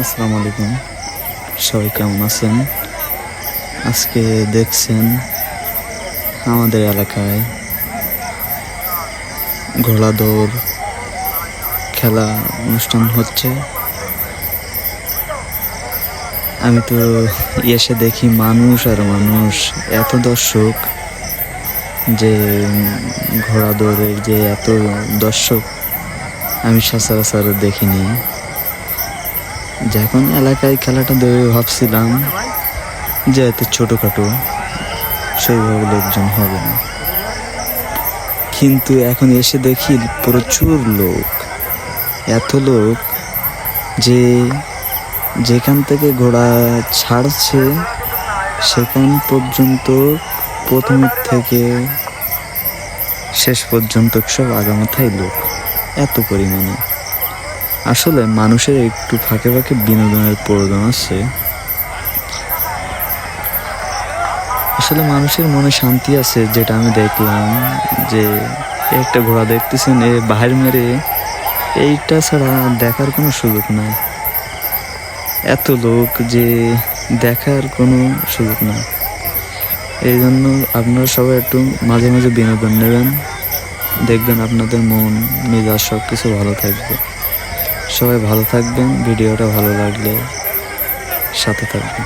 আসসালামু আলাইকুম, সবাই কেমন আছেন? আজকে দেখছেন আমাদের এলাকায় ঘোড়া দৌড় খেলা অনুষ্ঠান হচ্ছে। আমি তো এসে দেখি মানুষ আর মানুষ, এত দর্শক যে ঘোড়া দৌড়ের যে এত দর্শক আমি সচরাচর দেখিনি। যখন এলাকায় খেলাটা দেবে ভাবছিলাম যে এত ছোটোখাটো সেইভাবে লোকজন হবে না, কিন্তু এখন এসে দেখি প্রচুর লোক, এত লোক যে যেখান থেকে ঘোড়া ছাড়ছে সেখান পর্যন্ত প্রথম থেকে শেষ পর্যন্ত সব আগামাথায় লোক, এত পরিমাণে। আসলে মানুষের একটু ফাঁকে ফাঁকে বিনোদনের প্রয়োজন আছে। আসলে মানুষের মনে শান্তি আছে, যেটা আমি দেখলাম যে একটা ঘোড়া দেখতেছেন এ বাহির মেরে, এইটা ছাড়া দেখার কোনো সুযোগ নাই। এত লোক যে দেখার কোনো সুযোগ নাই। এই জন্য আপনারা সবাই একটু মাঝে মাঝে বিনোদন নেবেন, দেখবেন আপনাদের মন মেজাজ সব কিছু ভালো থাকবে। সবাই ভালো থাকবেন, ভিডিওটা ভালো লাগলে সাথে থাকবেন।